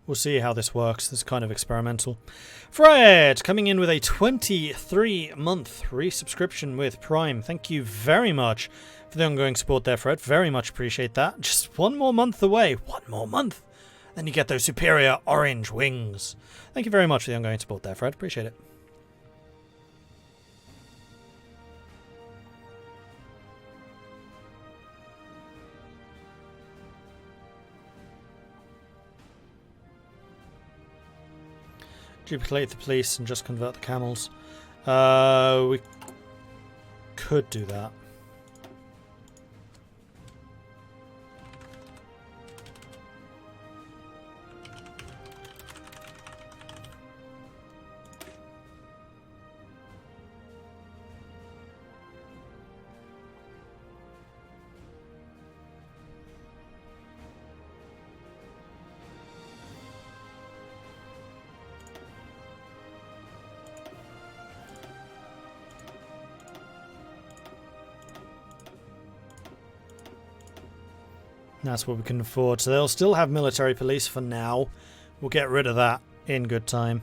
we'll see how this works. This is kind of experimental. Fred, coming in with a 23-month resubscription with Prime. Thank you very much for the ongoing support there, Fred. Very much appreciate that. Just one more month away. One more month. Then you get those superior orange wings. Thank you very much for the ongoing support there, Fred. Appreciate it. Duplicate the police and just convert the camels. We could do that. That's what we can afford. So they'll still have military police for now. We'll get rid of that in good time.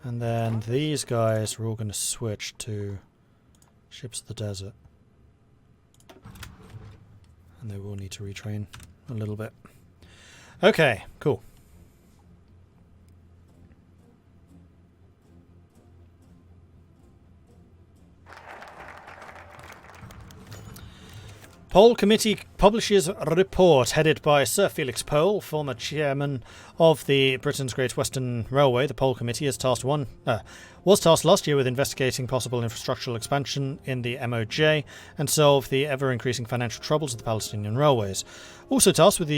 And then these guys are all going to switch to ships of the desert. And they will need to retrain a little bit. Okay, cool. Pole Committee publishes a report headed by Sir Felix Pole, former chairman of the Britain's Great Western Railway. The Pole Committee was tasked last year with investigating possible infrastructural expansion in the MOJ and solve the ever-increasing financial troubles of the Palestinian railways. Also tasked with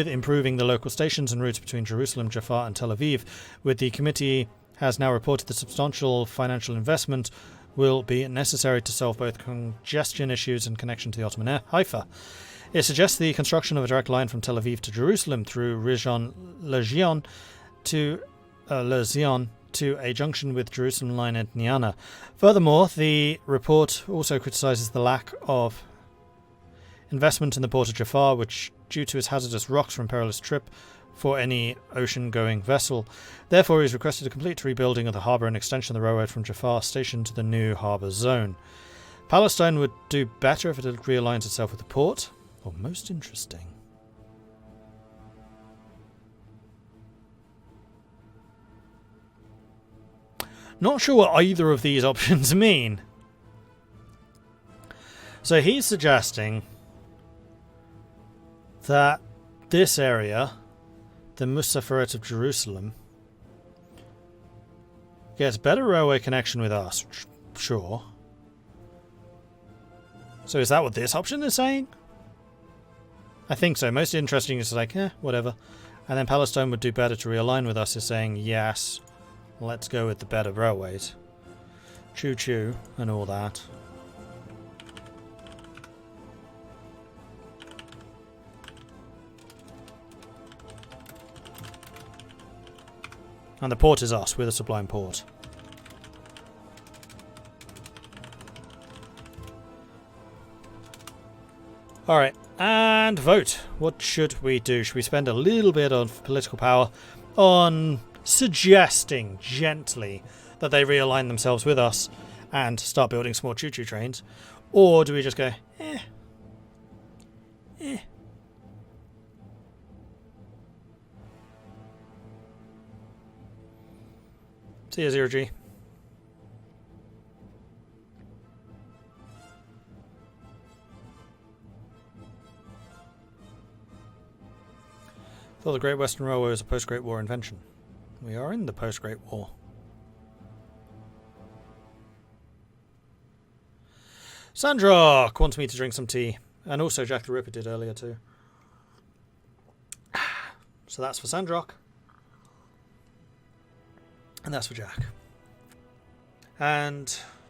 improving the local stations and routes between Jerusalem, Jaffa and Tel Aviv, with the committee has now reported that substantial financial investment will be necessary to solve both congestion issues and connection to the Ottoman Haifa. It suggests the construction of a direct line from Tel Aviv to Jerusalem through Lezion to a junction with Jerusalem line at Niana. Furthermore, the report also criticises the lack of investment in the port of Jaffa, which, due to its hazardous rocks from perilous trip for any ocean-going vessel. Therefore, he has requested a complete rebuilding of the harbour and extension of the railroad from Jaffa station to the new harbour zone. Palestine would do better if it realigns itself with the port. Or most interesting. Not sure what either of these options mean. So he's suggesting that this area, the Musafirate of Jerusalem, gets better railway connection with us. Sure. So is that what this option is saying? I think so. Most interesting is like, whatever. And then Palestine would do better to realign with us is saying, yes, let's go with the better railways. Choo-choo and all that. And the port is us. We're the Sublime Port. Alright, and vote. What should we do? Should we spend a little bit of political power on suggesting gently that they realign themselves with us and start building some more choo-choo trains? Or do we just go, See ya, 0G. Thought the Great Western Railway was a post-Great War invention. We are in the post-Great War. Sandrock wants me to drink some tea. And also Jack the Ripper did earlier too. So that's for Sandrock. And that's for Jack. And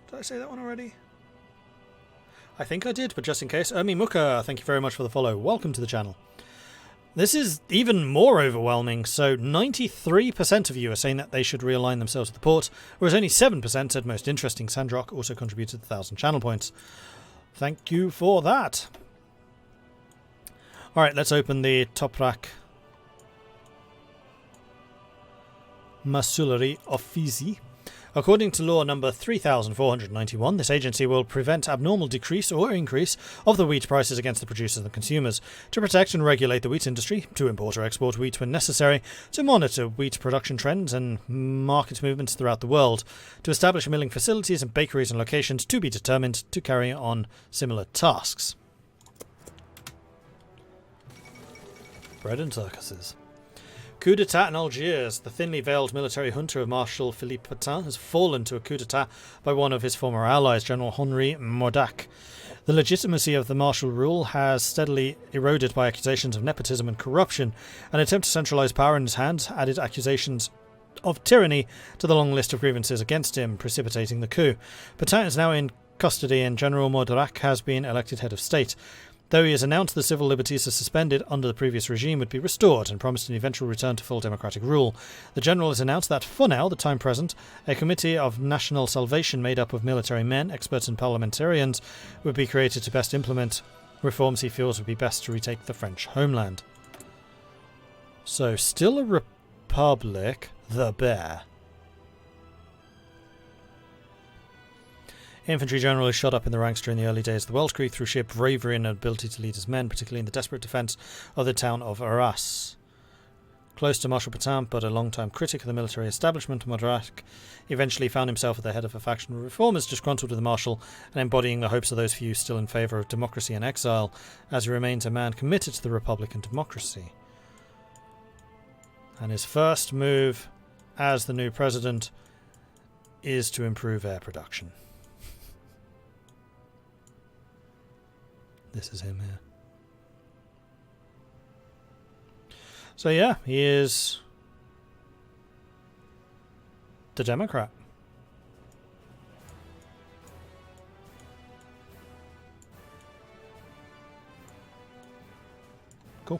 did I say that one already? I think I did, but just in case. Omi Muka, thank you very much for the follow. Welcome to the channel. This is even more overwhelming. So 93% of you are saying that they should realign themselves with the port, whereas only 7% said most interesting. Sandrock also contributed 1,000 channel points. Thank you for that. Alright, let's open the Toprak Masulary Offizi. According to law number 3491, this agency will prevent abnormal decrease or increase of the wheat prices against the producers and consumers, to protect and regulate the wheat industry, to import or export wheat when necessary, to monitor wheat production trends and market movements throughout the world, to establish milling facilities and bakeries and locations to be determined, to carry on similar tasks. Bread and circuses. Coup d'etat in Algiers. The thinly veiled military junta of Marshal Philippe Pétain has fallen to a coup d'etat by one of his former allies, General Henri Mordred. The legitimacy of the martial rule has steadily eroded by accusations of nepotism and corruption. An attempt to centralise power in his hands added accusations of tyranny to the long list of grievances against him, precipitating the coup. Pétain is now in custody and General Mordred has been elected head of state. Though he has announced the civil liberties suspended under the previous regime would be restored and promised an eventual return to full democratic rule, the general has announced that, for now, the time present, a committee of national salvation made up of military men, experts and parliamentarians would be created to best implement reforms he feels would be best to retake the French homeland. So, still a republic, the bear. Infantry general is shot up in the ranks during the early days of the Weltkrieg through sheer bravery and ability to lead his men, particularly in the desperate defence of the town of Arras. Close to Marshal Pétain, but a long-time critic of the military establishment, Mordred eventually found himself at the head of a faction of reformers disgruntled with the Marshal and embodying the hopes of those few still in favour of democracy and exile, as he remains a man committed to the Republic and democracy. And his first move as the new president is to improve air production. This is him here. So yeah, he is the Democrat. Cool.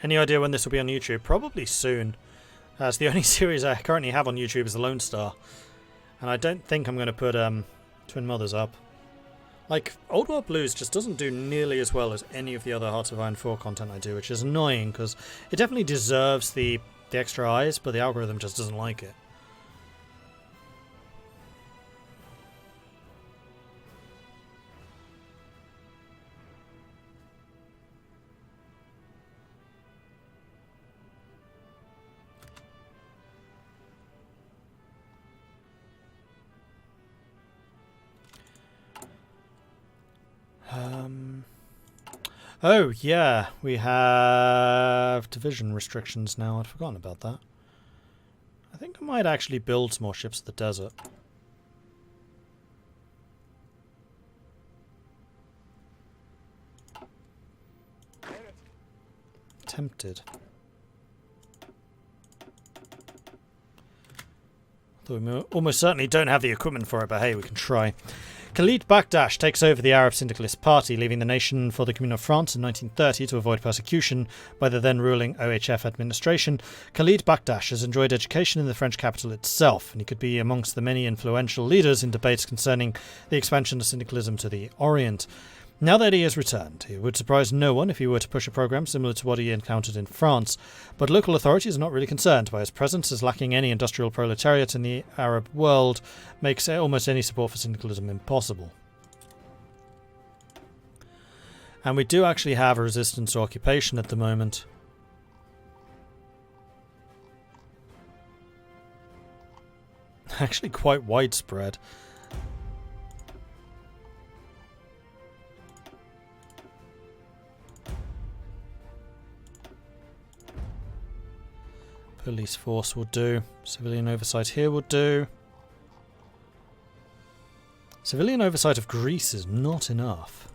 Any idea when this will be on YouTube? Probably soon, as the only series I currently have on YouTube is The Lone Star, and I don't think I'm going to put Twin Mothers up. Like, Old World Blues just doesn't do nearly as well as any of the other Hearts of Iron 4 content I do, which is annoying, because it definitely deserves the extra eyes, but the algorithm just doesn't like it. Oh, yeah, we have division restrictions now. I'd forgotten about that. I think I might actually build some more ships in the desert. Tempted. Though we almost certainly don't have the equipment for it, but hey, we can try. Khalid Bakdash takes over the Arab Syndicalist Party, leaving the nation for the Commune of France in 1930 to avoid persecution by the then ruling OHF administration. Khalid Bakdash has enjoyed education in the French capital itself, and he could be amongst the many influential leaders in debates concerning the expansion of syndicalism to the Orient. Now that he has returned, it would surprise no one if he were to push a program similar to what he encountered in France, but local authorities are not really concerned by his presence, as lacking any industrial proletariat in the Arab world makes almost any support for syndicalism impossible. And we do actually have a resistance to occupation at the moment. Actually quite widespread. Police force will do. Civilian oversight here will do. Civilian oversight of Greece is not enough.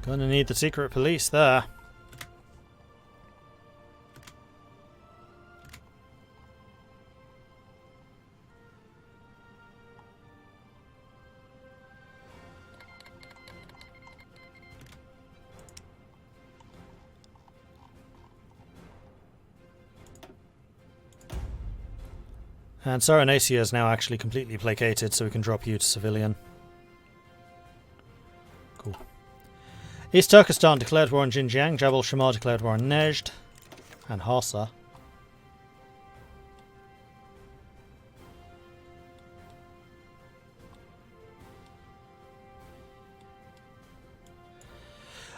Gonna need the secret police there. And Saranasia is now actually completely placated, so we can drop you to civilian. Cool. East Turkestan declared war on Xinjiang. Jabal Shammar declared war on Nejd and Hausa.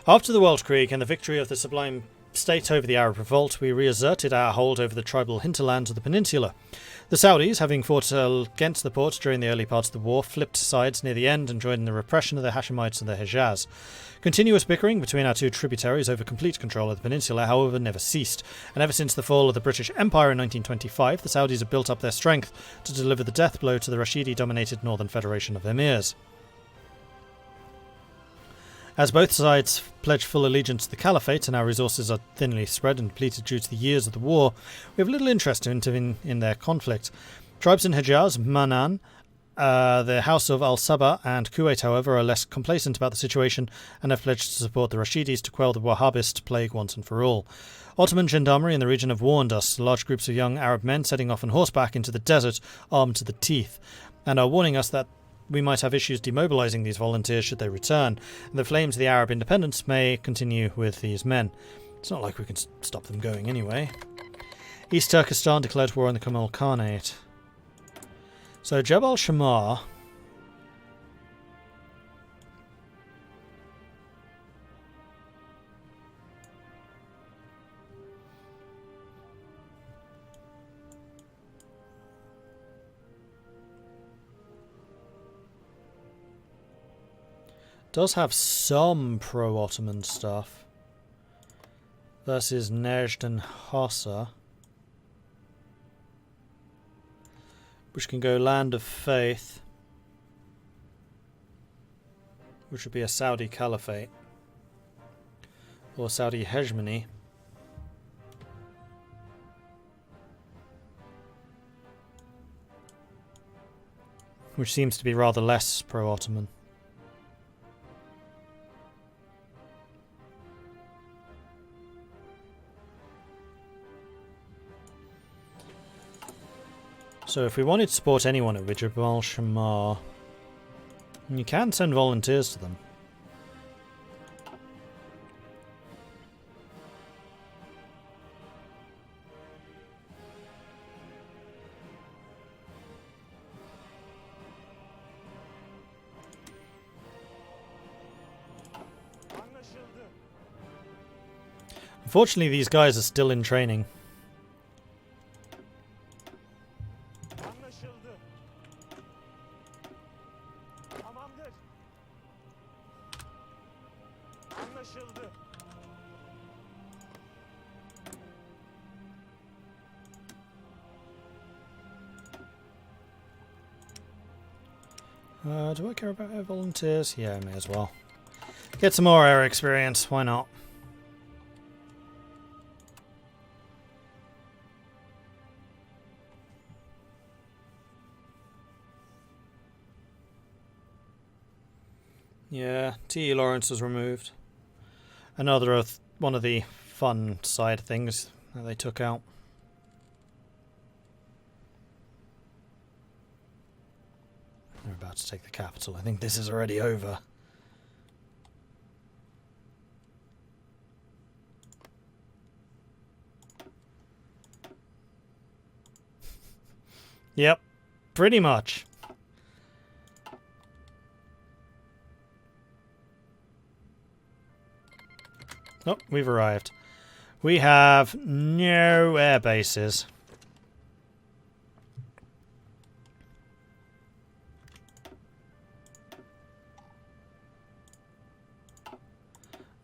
After the Weltkrieg and the victory of the Sublime State over the Arab Revolt, we reasserted our hold over the tribal hinterlands of the peninsula. The Saudis, having fought against the Porte during the early parts of the war, flipped sides near the end and joined in the repression of the Hashemites and the Hejaz. Continuous bickering between our two tributaries over complete control of the peninsula, however, never ceased, and ever since the fall of the British Empire in 1925, the Saudis have built up their strength to deliver the death blow to the Rashidi-dominated Northern Federation of Emirs. As both sides pledge full allegiance to the Caliphate and our resources are thinly spread and depleted due to the years of the war, we have little interest to intervene in their conflict. Tribes in Hejaz, Manan, the House of Al-Sabah and Kuwait, however, are less complacent about the situation and have pledged to support the Rashidis to quell the Wahhabist plague once and for all. Ottoman gendarmerie in the region have warned us, large groups of young Arab men setting off on horseback into the desert, armed to the teeth, and are warning us that we might have issues demobilising these volunteers should they return, and the flames of the Arab independence may continue with these men. It's not like we can stop them going anyway. East Turkestan declared war on the Kamal Khanate. So Jabal Shammar does have some pro-Ottoman stuff versus Nejd and Hausa, which can go Land of Faith, which would be a Saudi caliphate or Saudi hegemony. Which seems to be rather less pro-Ottoman. So if we wanted to support anyone at Jabal Shammar, you can send volunteers to them. Unfortunately, these guys are still in training. Do I care about air volunteers? Yeah, I may as well. Get some more air experience, why not? Yeah, T.E. Lawrence was removed. Another one of the fun side things that they took out. They're about to take the capital. I think this is already over. Yep, pretty much. Oh, we've arrived. We have no air bases.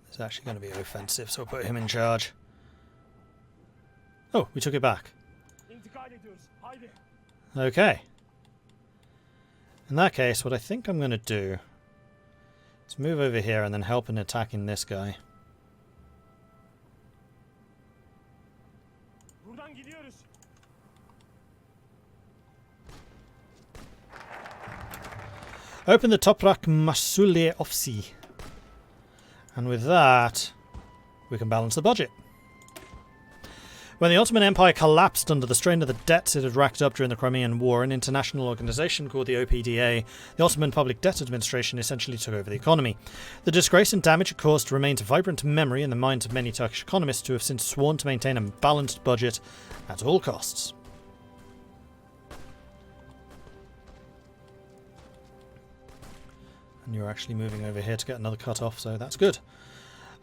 It's actually going to be offensive, so we'll put him in charge. Oh, we took it back. Okay. In that case, what I think I'm going to do Let's move over here and then help in attacking this guy. Open the Toprak Masule Ofsi. And with that, we can balance the budget. When the Ottoman Empire collapsed under the strain of the debts it had racked up during the Crimean War, an international organisation called the OPDA, the Ottoman Public Debt Administration, essentially took over the economy. The disgrace and damage it caused remains a vibrant memory in the minds of many Turkish economists who have since sworn to maintain a balanced budget at all costs. And you're actually moving over here to get another cut off, so that's good.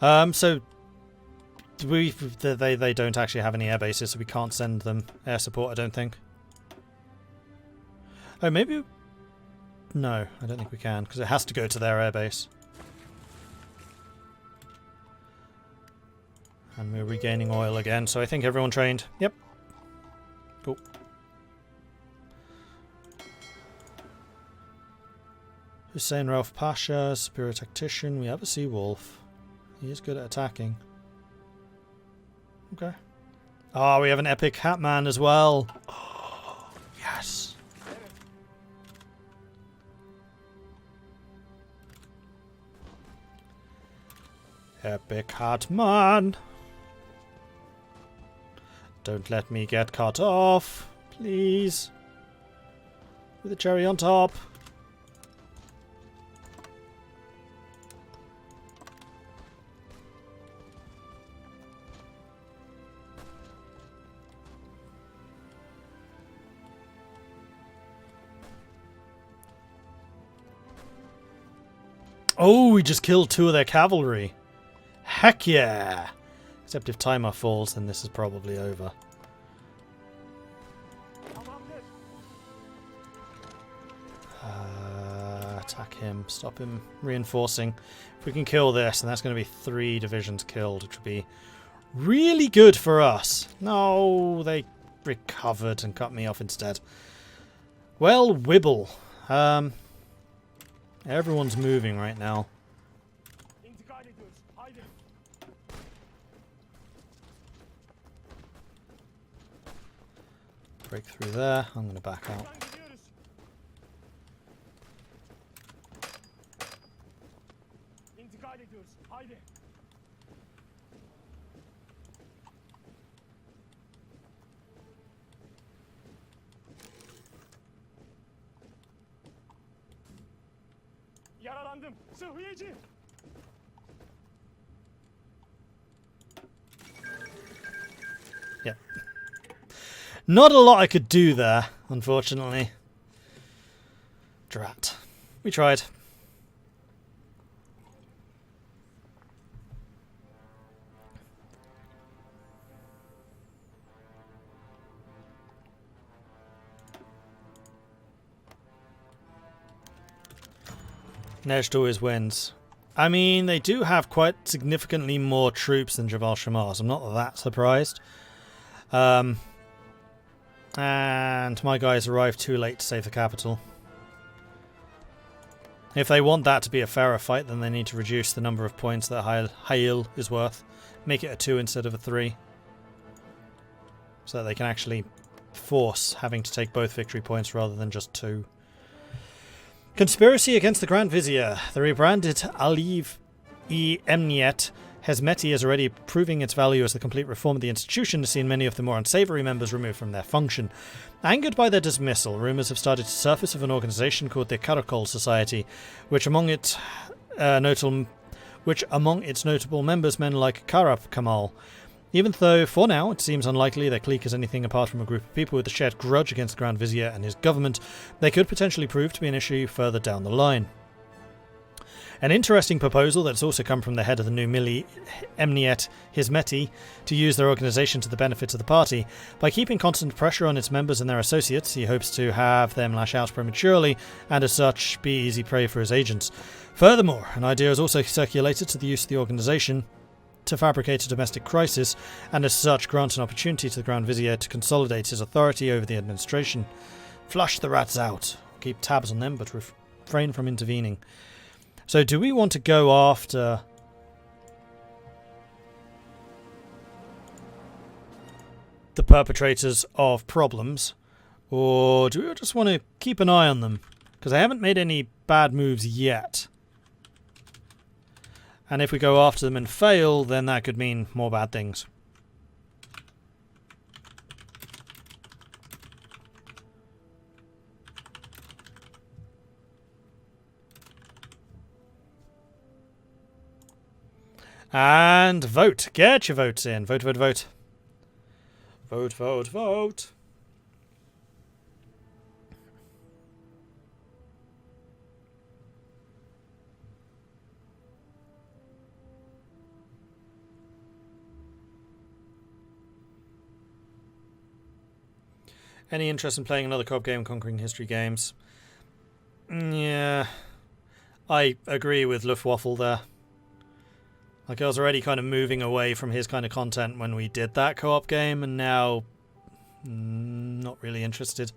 So they don't actually have any air bases, so we can't send them air support, I don't think. Oh, maybe... No, I don't think we can, because it has to go to their air base. And we're regaining oil again, so I think everyone trained. Yep. Cool. Hussein Rauf Pasha, superior tactician. We have a sea wolf. He is good at attacking. Okay. Oh, we have an epic Hatman as well. Oh, yes. Epic Hatman. Don't let me get cut off, please. With a cherry on top. Oh, we just killed 2 of their cavalry. Heck yeah! Except if Timur falls, then this is probably over. Attack him. Stop him reinforcing. If we can kill this, then that's going to be 3 divisions killed, which would be really good for us. No, they recovered and cut me off instead. Well, Wibble. Everyone's moving right now. Break through there. I'm going to back out. Yep. Not a lot I could do there, unfortunately. Drat. We tried. Nejd always wins. I mean, they do have quite significantly more troops than Jabal Shammar, so I'm not that surprised. And my guys arrived too late to save the capital. If they want that to be a fairer fight, then they need to reduce the number of points that Hayil is worth. Make it a 2 instead of a 3. So that they can actually force having to take both victory points rather than just 2. Conspiracy against the Grand Vizier. The rebranded Aliv-e-Emniyet Hezmeti is already proving its value as the complete reform of the institution has seen many of the more unsavoury members removed from their function. Angered by their dismissal, rumours have started to surface of an organisation called the Karakol Society, which among its notable members men like Karab Kamal. Even though, for now, it seems unlikely their clique is anything apart from a group of people with a shared grudge against the Grand Vizier and his government, they could potentially prove to be an issue further down the line. An interesting proposal that's also come from the head of the new Milli Emniyet Hizmeti to use their organisation to the benefit of the party. By keeping constant pressure on its members and their associates, he hopes to have them lash out prematurely and as such be easy prey for his agents. Furthermore, an idea is also circulated to the use of the organisation to fabricate a domestic crisis and as such grant an opportunity to the Grand Vizier to consolidate his authority over the administration. Flush the rats out. Keep tabs on them but refrain from intervening. So do we want to go after the perpetrators of problems, or do we just want to keep an eye on them? Because they haven't made any bad moves yet. And if we go after them and fail, then that could mean more bad things. And vote. Get your votes in. Vote, vote, vote. Vote, vote, vote. Any interest in playing another co-op game, Conquering History games? Yeah. I agree with Luftwaffle there. Like, I was already kind of moving away from his kind of content when we did that co-op game, and now not really interested.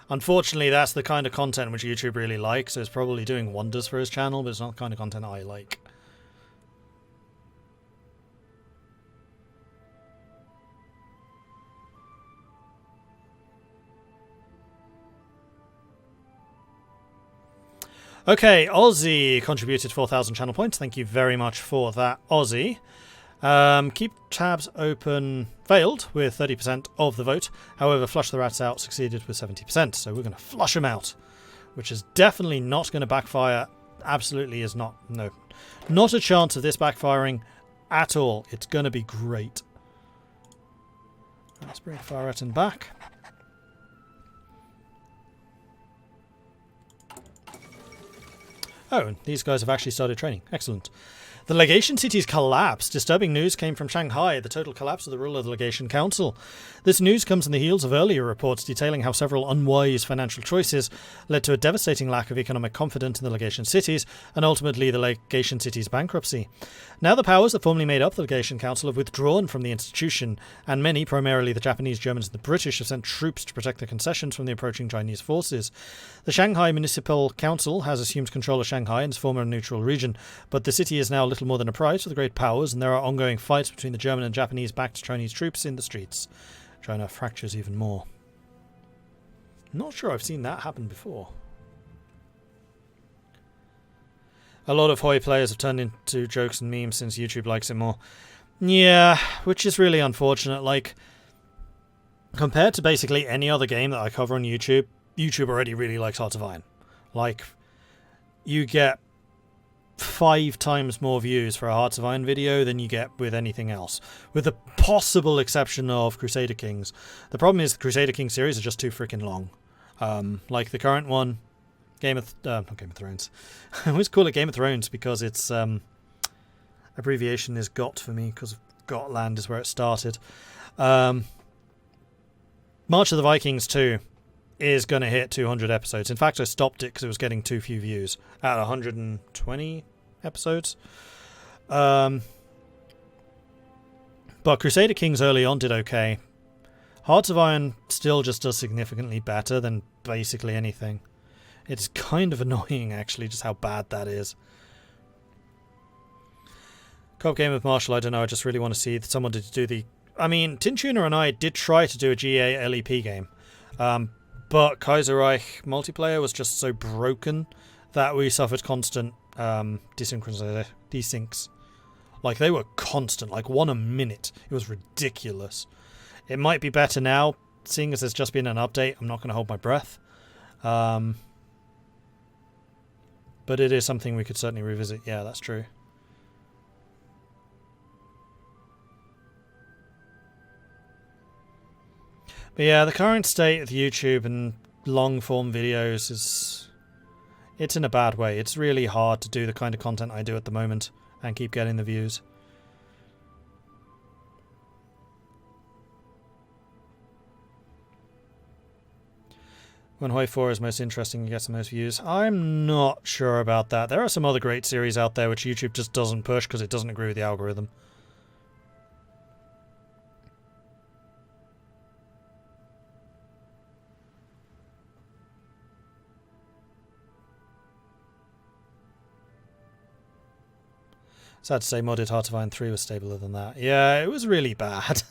Unfortunately, that's the kind of content which YouTube really likes, so it's probably doing wonders for his channel, but it's not the kind of content I like. Okay, Aussie contributed 4,000 channel points. Thank you very much for that, Aussie. Keep tabs open failed with 30% of the vote. However, flush the rats out succeeded with 70%. So we're going to flush them out, which is definitely not going to backfire. Absolutely is not. No, not a chance of this backfiring at all. It's going to be great. Let's bring Fire Ratten back. Oh, and these guys have actually started training. Excellent. The legation cities collapsed. Disturbing news came from Shanghai, the total collapse of the rule of the legation council. This news comes in the heels of earlier reports detailing how several unwise financial choices led to a devastating lack of economic confidence in the legation cities, and ultimately the legation cities' bankruptcy. Now the powers that formerly made up the legation council have withdrawn from the institution, and many, primarily the Japanese, Germans and the British, have sent troops to protect the concessions from the approaching Chinese forces. The Shanghai Municipal Council has assumed control of Shanghai and its former neutral region, but the city is now little more than a prize for the great powers, and there are ongoing fights between the German and Japanese-backed Chinese troops in the streets. China fractures even more. Not sure I've seen that happen before. A lot of Hoi players have turned into jokes and memes since YouTube likes it more. Yeah, which is really unfortunate. Like, compared to basically any other game that I cover on YouTube, YouTube already really likes Hearts of Iron. Like, you get 5 times more views for a Hearts of Iron video than you get with anything else, with the possible exception of Crusader Kings. The problem is the Crusader Kings series are just too freaking long. Like the current one, not Game of Thrones. I always call it Game of Thrones because its abbreviation is GOT for me, because Gotland is where it started. March of the Vikings 2 is going to hit 200 episodes. In fact, I stopped it because it was getting too few views at 120 episodes. But Crusader Kings early on did okay. Hearts of Iron still just does significantly better than basically anything. It's kind of annoying, actually, just how bad that is. Co-op game of Marshall, I don't know, I just really want to see someone to do the... I mean, Tin Tuner and I did try to do a GA LEP game. But Kaiserreich multiplayer was just so broken that we suffered constant desyncs. Like, they were constant, like 1 a minute. It was ridiculous. It might be better now, seeing as there's just been an update. I'm not going to hold my breath. But it is something we could certainly revisit. Yeah, that's true. But yeah, the current state of YouTube and long-form videos is... it's in a bad way. It's really hard to do the kind of content I do at the moment and keep getting the views. When Hoi 4 is most interesting, you get the most views. I'm not sure about that. There are some other great series out there which YouTube just doesn't push because it doesn't agree with the algorithm. Sad to say modded Heart of Iron 3 was stabler than that. Yeah, it was really bad.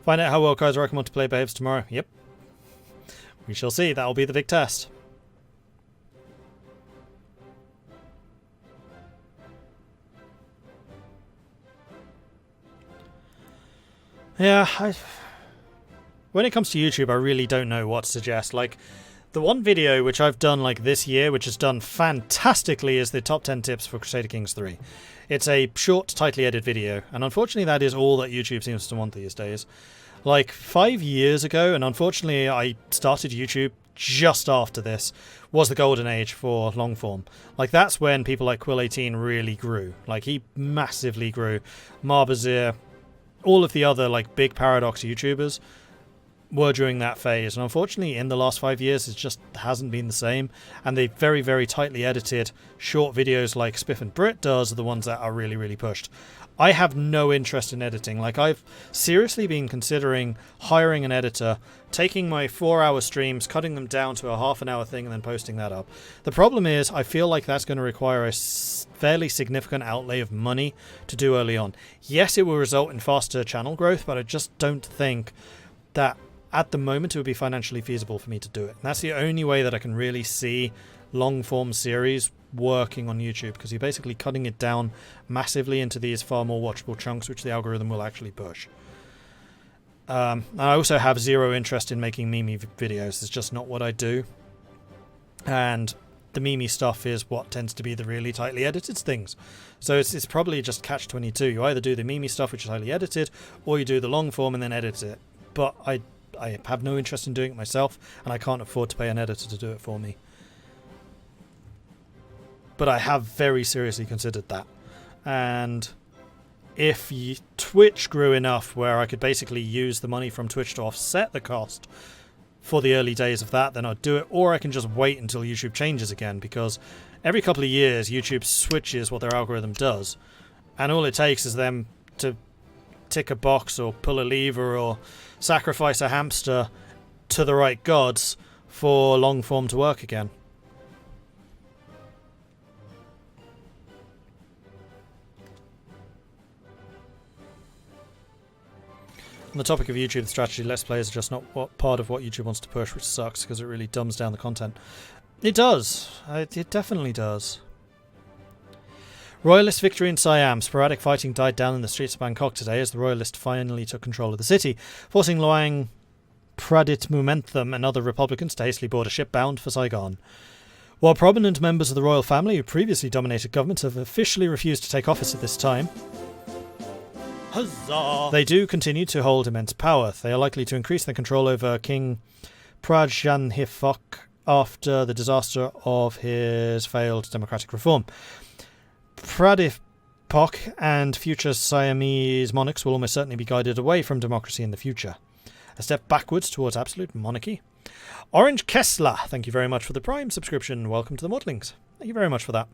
Find out how well Kaiserreich multiplayer behaves tomorrow. Yep. We shall see. That'll be the big test. Yeah, when it comes to YouTube, I really don't know what to suggest. Like, the one video which I've done like this year, which has done fantastically, is the top 10 tips for Crusader Kings 3. It's a short, tightly edited video, and unfortunately that is all that YouTube seems to want these days. Like 5 years ago, and unfortunately I started YouTube just after this, was the golden age for long form. Like, that's when people like Quill18 really grew. Like, he massively grew. Marbazir, all of the other like big Paradox YouTubers were during that phase, and unfortunately in the last 5 years it just hasn't been the same, and the very, very tightly edited short videos like Spiff and Brit does are the ones that are really, really pushed. I have no interest in editing. Like, I've seriously been considering hiring an editor, taking my 4-hour streams, cutting them down to a half-an-hour thing, and then posting that up. The problem is, I feel like that's going to require a fairly significant outlay of money to do early on. Yes, it will result in faster channel growth, but I just don't think that at the moment it would be financially feasible for me to do it. And that's the only way that I can really see long-form series working on YouTube, because you're basically cutting it down massively into these far more watchable chunks, which the algorithm will actually push. I also have zero interest in making meme videos. It's just not what I do. And the meme stuff is what tends to be the really tightly edited things. So it's probably just catch-22. You either do the meme stuff, which is highly edited, or you do the long form and then edit it. But I have no interest in doing it myself, and I can't afford to pay an editor to do it for me. But I have very seriously considered that. And if Twitch grew enough where I could basically use the money from Twitch to offset the cost for the early days of that, then I'd do it. Or I can just wait until YouTube changes again, because every couple of years YouTube switches what their algorithm does. And all it takes is them to tick a box or pull a lever or sacrifice a hamster to the right gods for long form to work again. On the topic of YouTube strategy, Let's Plays are just not part of what YouTube wants to push, which sucks because it really dumbs down the content. It does. It definitely does. Royalist victory in Siam. Sporadic fighting died down in the streets of Bangkok today as the Royalists finally took control of the city, forcing Loang Praditmumentham and other Republicans to hastily board a ship bound for Saigon. While prominent members of the royal family who previously dominated government have officially refused to take office at this time, huzzah, they do continue to hold immense power. They are likely to increase their control over King Prajanhifok after the disaster of his failed democratic reform. Pradipok and future Siamese monarchs will almost certainly be guided away from democracy in the future. A step backwards towards absolute monarchy. Orange Kessler, thank you very much for the Prime subscription. Welcome to the Modlings. Thank you very much for that.